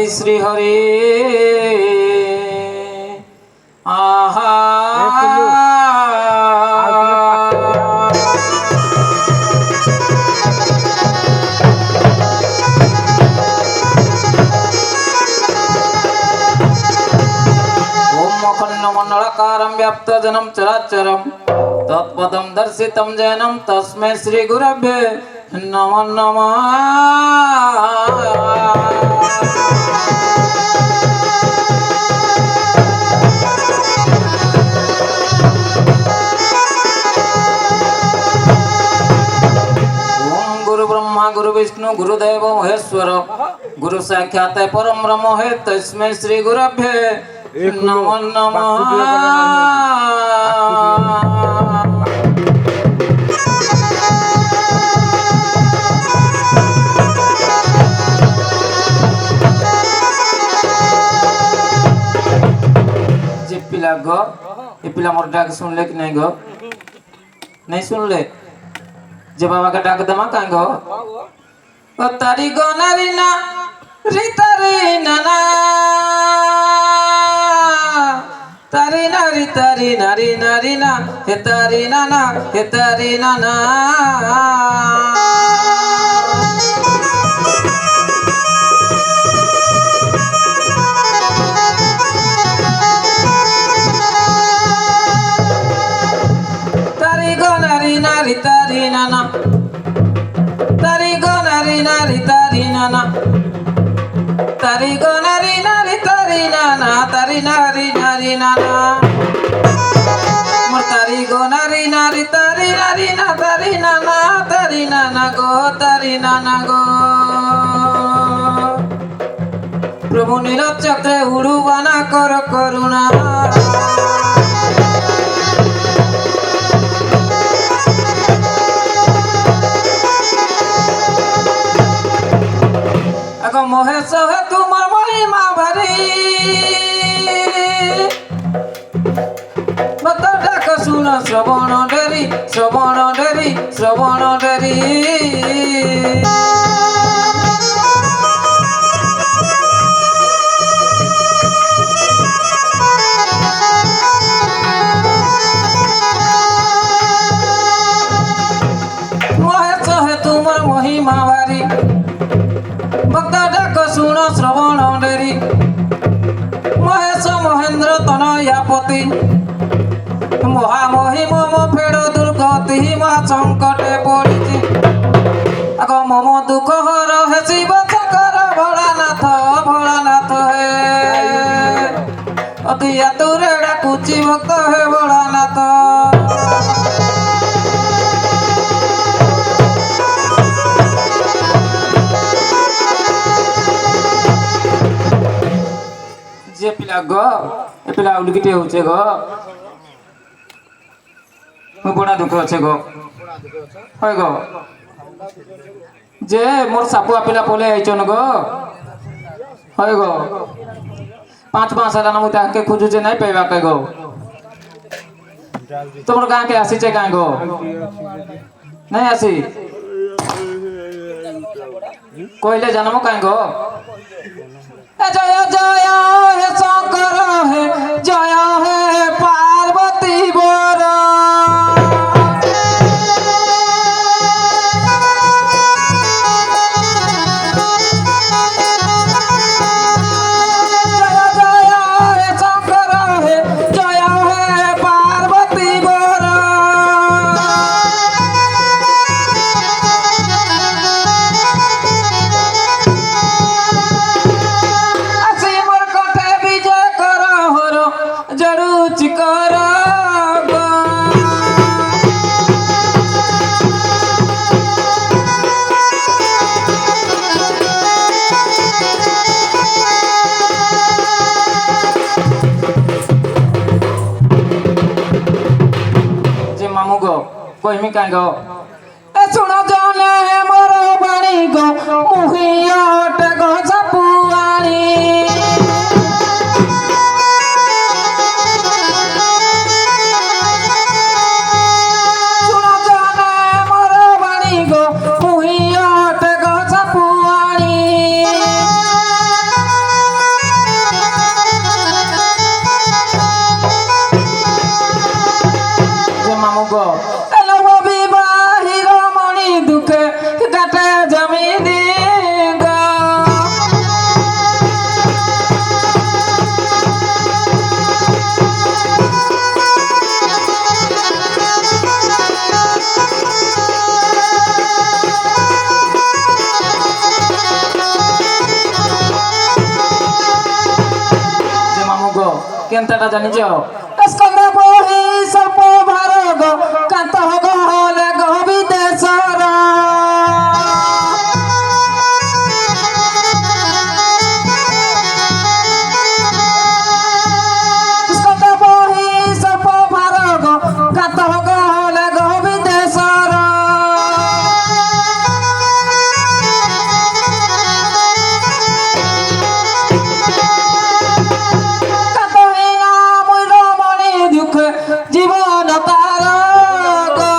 हरि श्री हरि आहा मंडलाकारं व्याप्तजनं चराचरं तत्पदं दर्शितं जैनं तस्मै श्री गुरवे नमो नमः। ओम गुरु ब्रह्मा गुरु विष्णु गुरुदेव महेश्वर गुरु साक्षात् परम ब्रह्म है तस्मै श्री गुरवे नमो नमः। जे पिला गो ये पिला मोर डाक सुन ले कि नहीं गो? नहीं सुन ले जे बाबा का डाक दमा कहाँ गो? ओ तारी गो नारी ना री तारी नाना तारी नारी नारी ना हे तारी नाना हे तारी नाना। तारी गो नारी नारी तारी नाना तारी गो नारी नारी तारी नाना तारी गो नारी नारी तारी नाना तारी नारी नारी नाना मोर तारी गो नारी नारी तारी नारी ना तारी नाना तारी नाना गो तारी नाना गो। प्रभु नीरज चक्रे उड़ुबाना कर करुणा महेश है तुम्हार महिमा भरी मत डाक सुन श्रवण डेरी श्रवण डेरी श्रवण डेरी। महेश है तुम्हार महिमा भरी भक्त डाक सुन श्रवण डेरी महेश महेंद्र तनयापति महामहिम मम फेड़ दुर्गति संकटे पड़ी आग मम दुख हर हे शिव शंकर भोलानाथ हे अति आतुरे डाकुची भक्त हे भोलानाथ। जे पिला गो ए पिला उलगिटे होचे गो मो बड़ा दुख আছে गो হয় गो जे मोर सापुआ पिला पोले आइचन गो হয় गो 5 मास हला न मुता के खोजु जे नहीं पाइबा के गो तोमर गां के आसी जे गां गो नहीं आसी कोइले जन्म काई गो जय जय हे शंकर हे जय हे पार्वती बर जय जय हे शंकर हे जय हे पार्वती बर कोई का गो ए सुनो जाने है मोर बाणी गो मुहियाट गो सपुआनी सुनो जाने मोर बाणी गो मुहियाट गो सपुआनी গো এলো বিবাহির মণি দুঃখে কাটে জমিনি গো যে মামু গো কেনতাটা জানিছ স্কন্দ বহি সর্প ভার গো কান্ত গো হলে গো বিদেশর স্কন্দ বহি সর্প ভার গো কান্ত গো হলে গো বিদেশর জীবন তার গো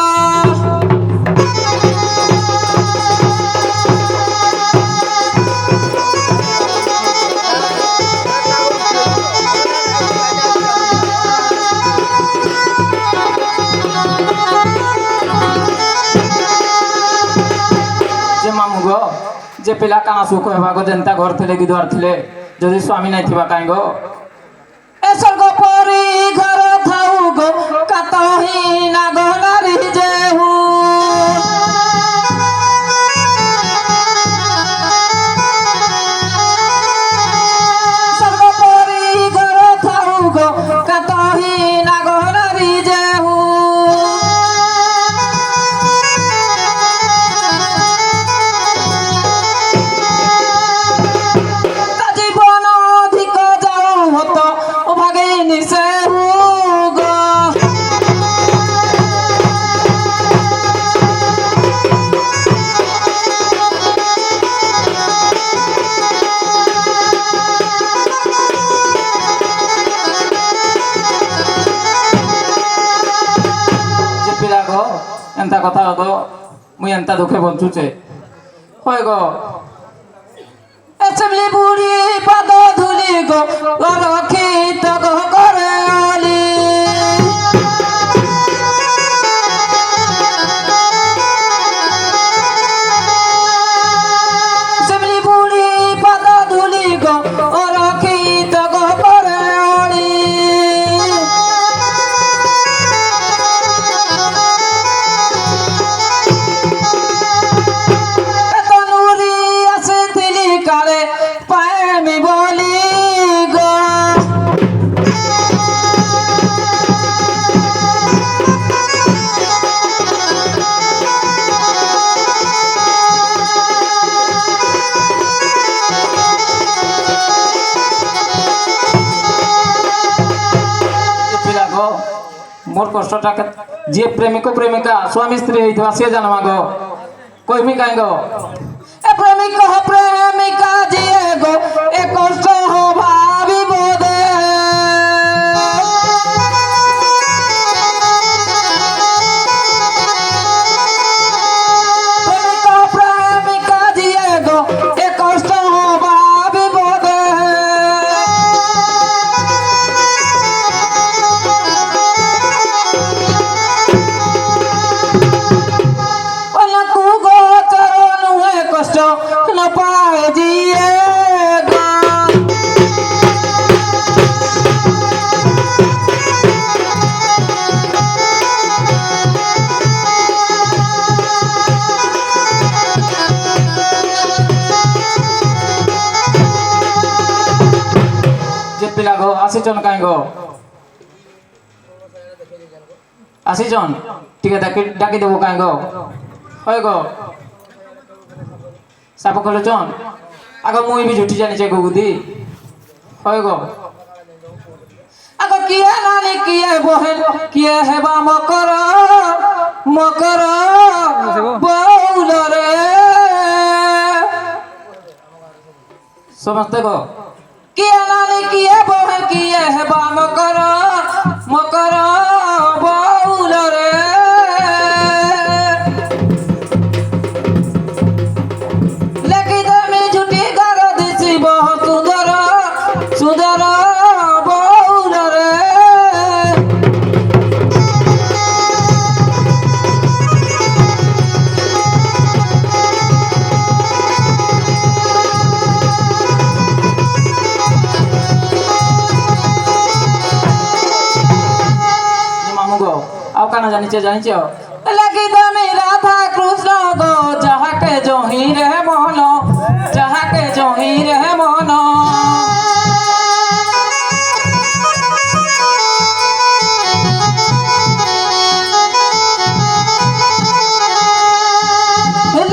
যে মামু গো যে পিলা কানা সুখ হেবা গো যেনতা ঘর থিলে কি দুয়ার থিলে যদি স্বামী নাই থিবা কাই গো এ স্বর্গ পরি ঘর থাউ গো কাতহি না গো নারী যেহু স্বর্গ পরি ঘর থাউ গো কাতহি না গো নারী যেহু জীবন অধিক যাও হত ও ভাগে নিশে গো যে পিলা গো এন্তা কথা গো মুই এন্তা দুঃখে বঞ্চুছে হয় গো এসবলি বুড়ি পাদ ধুলি গো রক্ষিত গো করে অলি এসবলি বুড়ি পাদ ধুলি গো রক্ষিত গো করে অলি তনুরি আছে দিলি কালে পায়মি বলি গো মোর কষ্টটাকে যে প্রেমিক প্রেমিকা স্বামী স্ত্রী হইথবা সে জানবা গো কইমি কাই গো এ প্রেমিক প্রেমিকা জিয়ে গো এ কষ্ট ভাবিব দে প্রেমিক প্রেমিকা জিয়ে গো এ কষ্ট ভাবিব দে কষ্ট না পায় জিয়ে গো যে পিলা গো আসিছন কাই গো আসিছন ঠিক আছে ডাকি দেবো কাই গো হয় গো সাপ কলেছন আগ মুই বি ঝুটি জানিছে গো বুদ্ধি হয় গো আগ কিয়ে নানি কিয়ে বহেন কিয়ে হেবা মকর মকর বউল রে समझते गो किए नानी किए बहे किए है बाम करो मकरो बाउल रे लेकी दमी झूठी गारो दिसी बहुत सुंदर सुंदर बाउल रे গো আও কানা জানিছ লাগি তুমি রাধা কৃষ্ণ গো যাহাকে জহি রে মন যাহাকে জহি রে মন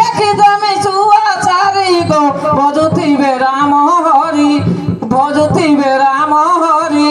লেখি তুমি সুয়া চারি গো ভজুথিবে রাম হরি ভজুথিবে রাম হরি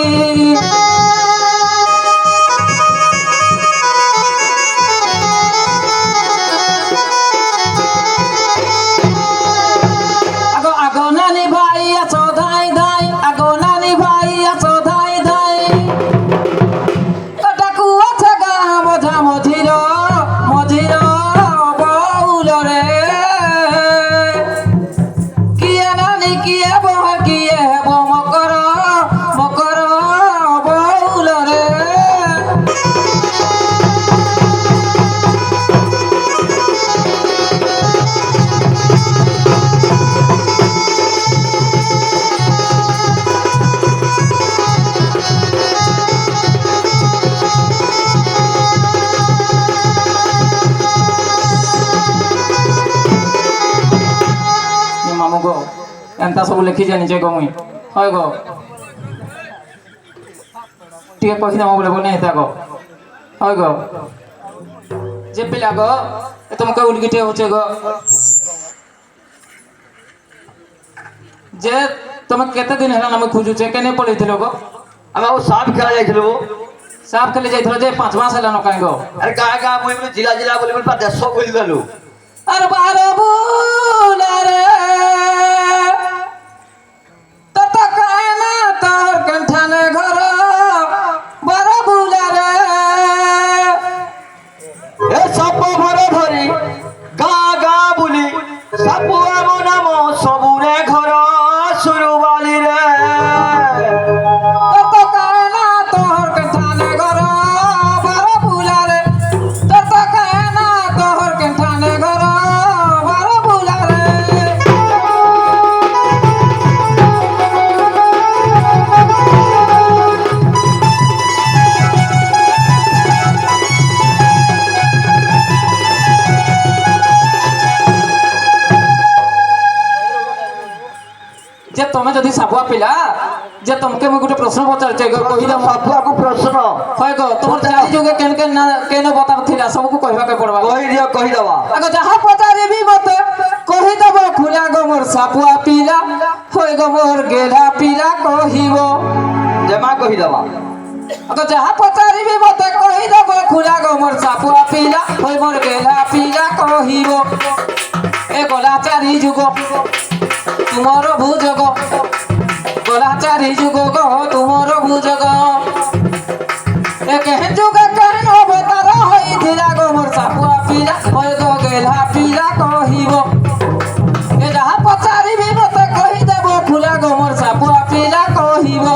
এন্তা সব লেখি জানিছে গো মুই হয় গো টিকে কহি দেব বলে বনে হেতা গো হয় গো যে পিলা গো তোমাকে উলগিটে হচ্ছে গো যে তুমি কেতে দিন হেলা আমি খুঁজুছে কেনে পড়েছিল গো আমি সাপ খেলা যাইছিল সাপ খেলে যাইছিল যে 5 মাস হেলা নকাই গো আরে গা মুই জিলা জিলা বলি বলি দেশ বলি গেল আর বারো বুলারে যে তুমি যদি সাপুয়া পিলা যে তোমাকে মই গোটে প্রশ্ন পচারছে গো কহি দাও সাপুয়া কো প্রশ্ন হয় গো তোমার চারি যুগে কেন কেন না কেন বতার থিলা সবকু কহিবা কে পড়বা কহি দিও কহি দেবা আগে যাহা পচারিবি মতে কহি দেব খুলা গো মোর সাপুয়া পিলা হয় গো মোর গেলা পিলা কহিব জমা কহি দেবা আগে যাহা পচারিবি মতে কহি দেব খুলা গো মোর সাপুয়া পিলা হয় মোর গেলা পিলা কহিব এ গলা চারি যুগ तुमर भुजग गला चारि जुग गो तुमर भुजग एक जुग केन अवतार होइथिला गो मोर सापुआ पिला होय गो गेला पिला कहिब ए जहा पचारिबि मते कहि देबो फुला गो मोर सापुआ पिला कहिब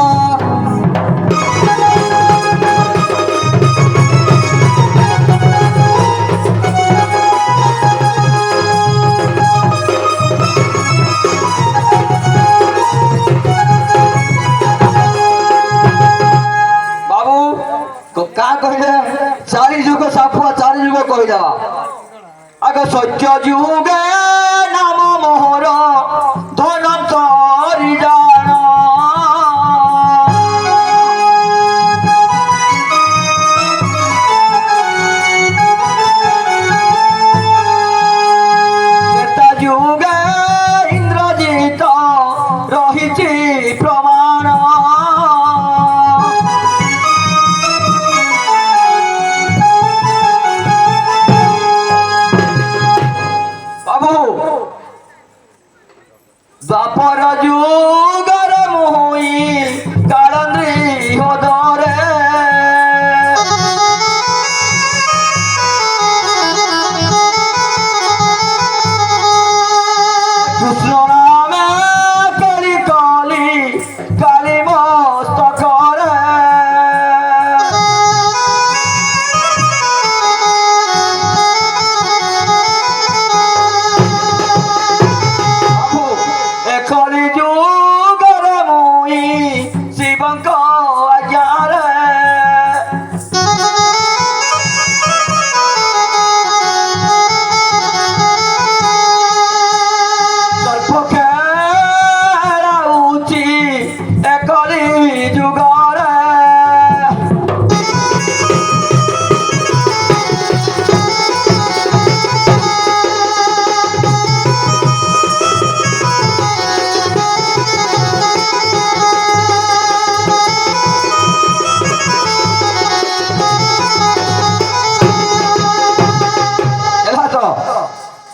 का कहिले चारि जुग सापुआ चारि जुग कहि देवा आगे सत्य जुगे नाम मोहर धनंतरी जान त्रेता जुगे इंद्रजित रहिछि प्रमाण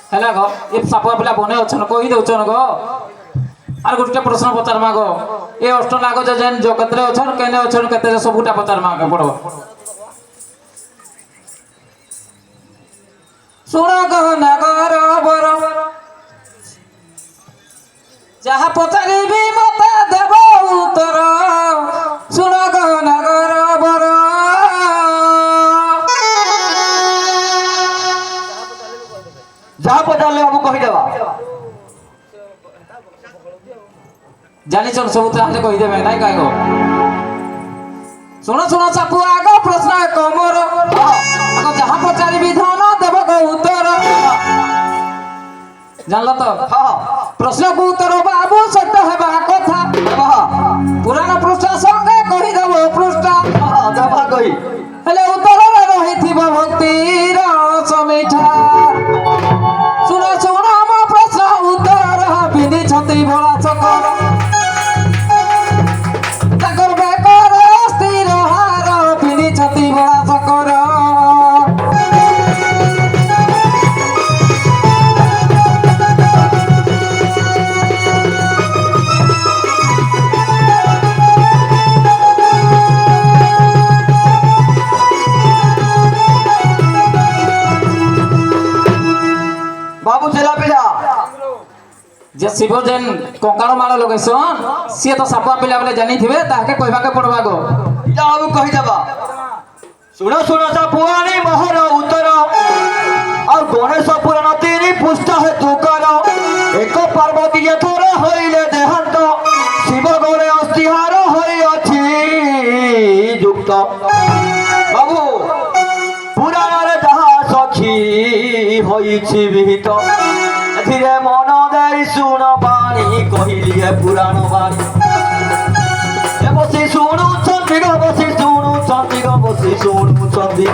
ହେଲା ଗো ଏ ସାପୁଆ ପିଲା ବନେ ଅଛନ୍ କହି ଦଉଛନ୍ ଗো আর গোটে প্রশ্ন পচারমা গো এ অষ্ট নাগ যেন জগতরে অছন কেনে অছন কেতে সবুটা পচারমা পড়ব শুণ গো নাগর বর যাহা পচারিবি মতে দেব উত্তর শুণ গো নাগর বর ଯାହା ପଚାରିଲେ ବାବୁ କହିଦେବା জানিছন সবু তাহলে কইদেবে নাই কাই গো শুনো শুনো সাপু আগ প্রশ্ন কমর আগ যাহা পচারিবি ধন দেব গো উত্তর জানল তো ହଁ প্রশ্ন কু উত্তর বাবু সত্য হেবা কথা ହଁ পুরাণ পৃষ্ঠ সঙ্গে কহি দেব পৃষ্ঠ ହଁ ଦେବା କହି হেলে উত্তরে রহিথিব ভক্তির সমিঠা শুণ শুণ মো প্রশ্ন উত্তর বিধিছতি ভোলা চকর তাকর বেকর স্থির হার বিধিছতি ভোলা চকর ବାବୁ ଥିଲା ପିଲା যে শিব যেন কঙ্কাল মাଳ লগাইছন সে তো সাপুয়া পিলা বলে জানিথিবে তাহাকে কইবাকে পড়বা গো ଇଟା ବାବୁ କହିଦେବା ଶୁଣ ଶୁଣ ସାପୁଆଣି ମହର ଉତ୍ତର ଆଉ ଗଣେଶ ପୁରାଣ ତିନି ପୁସ୍ତ ହେତୁ କର ଏକ ପାର୍ବତୀ ଏଥର ହଇଲେ ଦେହାନ୍ତ ଶିବ ଗଣେ ଅସ୍ତିହାର ହୋଇଅଛି ଯୁକ୍ତ ବାବୁ ପୁରାଣରେ ଯାହା ସଖୀ ହୋଇଛି ବିହିତ ଏଥିରେ ମନ ଦେଇ ଶୁଣ ବାଣୀ କହିଲି ଏ ପୁରାଣ ବାଣୀ ଏ ବସି ଶୁଣୁଛନ୍ତି ଗো ବସି ଶୁଣୁଛନ୍ତି ଗো ବସି ଶୁଣୁଛନ୍ତି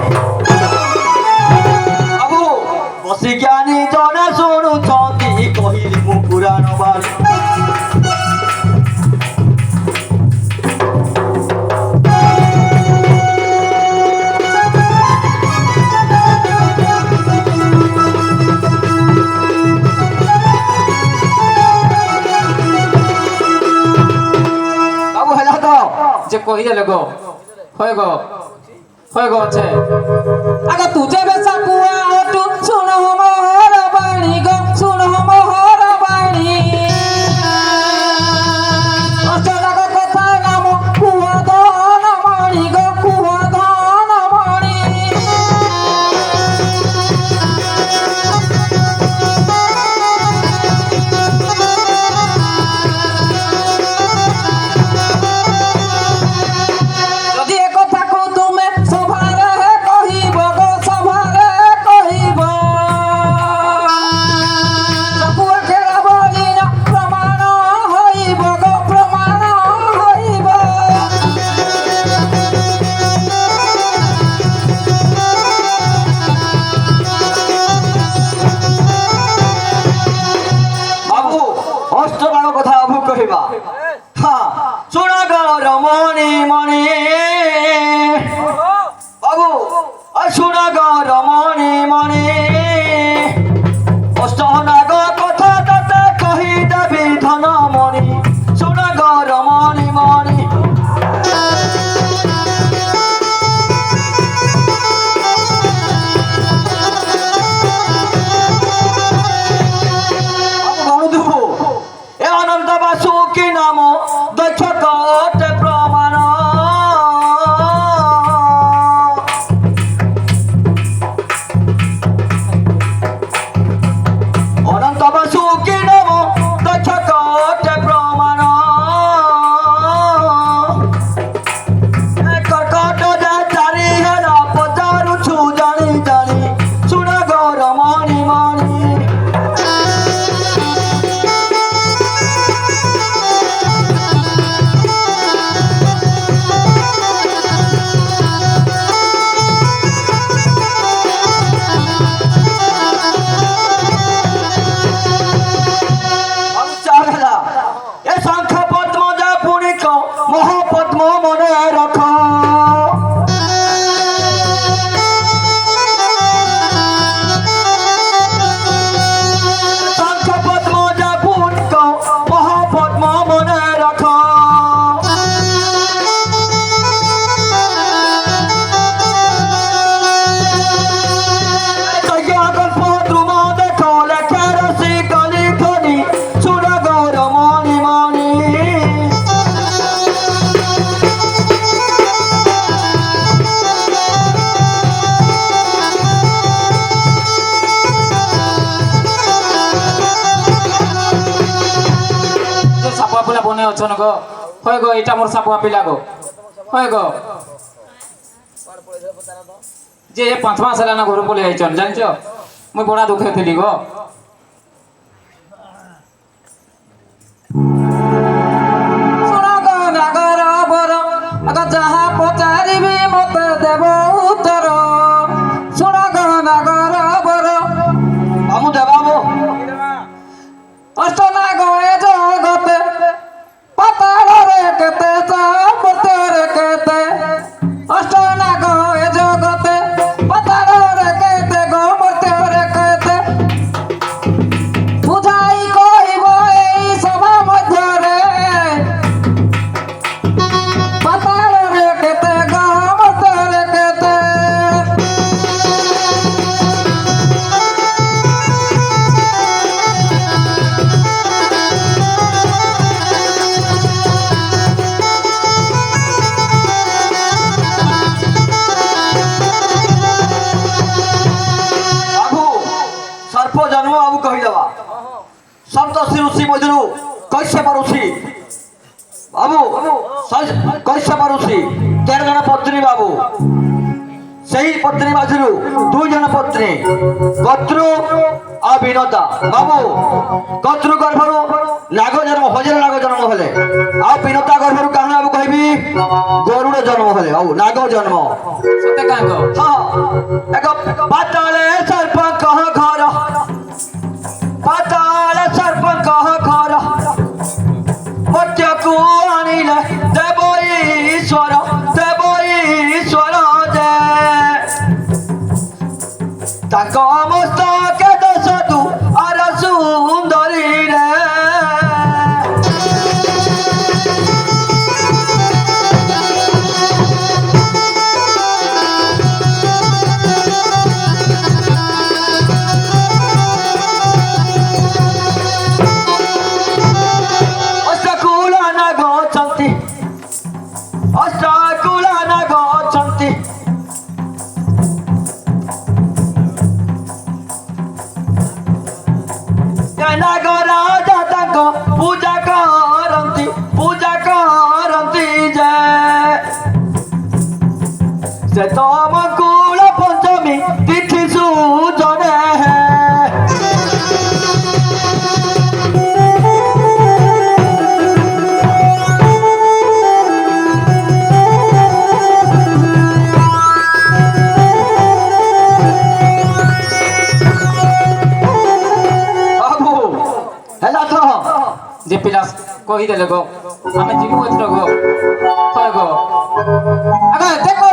ବାବୁ ବସି ଜ୍ଞାନୀ ଜଣେ ଶୁଣୁଛନ୍ତି କହିଲି ମୁଁ ପୁରାଣ ବାଣୀ বাবু ହେଲା ତ যে কহিদেলে গো হয় গো আছে আগ তুজে বেসা পুয়া ওটু শুন মোহর বাণী গো শুন মোহর বাণী অষ্টনাগ কথা নাম কুয়া ধন মণি গো কুয়া ধন মণি যদি এ কথাকু তুমি সভারে কহিব অছন গো হয় গো এটা মোর সাপুয়া পিলা গো হয় গো যে 5 মাস হেলা না ঘর পলে আইছন জানছ মুই বড়া দুঃখে থিলি গো শুনো গো নাগর বর আগ যাহা পচারিবি মতে দেব উত্তর শুনো গো নাগর বর বাবু দে বাবু অষ্ট নাগ এ জগতে পাতাল রে কেতে চাপতে রে কেতে অষ্ট নাগ এ জগতে পাতাল রে কেতে গোমতে রে কেতে বুঝাই কইব এই সভা মধ্যরে পাতাল রে কেতে গোমতে রে কেতে বাবু সর্প জন্ম বাবু কহিদেবা সন্তোষী ঋষি মধ্যରୁ কৈশ্যପ ଋଷି বাবু কৈশ্যପ ଋଷି 13 ଜଣ ପତ୍ନୀ ବାବୁ ସେହି ପତ୍ନୀ ମଧ୍ୟରୁ 2 ଜଣ ପତ୍ନୀ କର୍ତ୍ତୃ ଆଉ ବିନତା ବାବୁ କର୍ତ୍ତୃ ଗର୍ଭରୁ ନାଗ ଜନ୍ମ ହଜାର ନାଗ ଜନ୍ମ ହେଲେ ଆଉ ବିନତା ଗର୍ଭରୁ କାରଣ ବାବୁ କହିବି ଗରୁଡ଼ ଜନ୍ମ ହେଲେ ଆଉ ନାଗ ଜନ୍ମ সতে কাঙ্গ ହଁ ଏକ ପାତାଳେ ସର୍ପ କହ ଘର ପାତାଳେ ସର୍ପ କହ ଘର ମତ୍ୟକୁ ଆଣିଲେ ଦେବ ଈଶ୍ୱର ଦେ ତାଙ୍କ ମସ୍ତକେ ଦୋଷ ତୁ ଆର ସୁନ୍ଦରୀରେ ଅଷ୍ଟକୁଳା ନାଗ ଅଛନ୍ତି ଅଷ୍ଟକୁଳା ନାଗ ଅଛନ୍ତି ନାଗ ରାଜା ତାଙ୍କ ପୂଜା କରନ୍ତି ଯେ ସେ ତମ କୁଳ ପଞ୍ଚମୀ ତିଥି ସୁଜନେ বাবু ହେଲା ତ যে পিলা কই দেলে গো আমি জীবু এত্র গো হয় গো আগে দেখো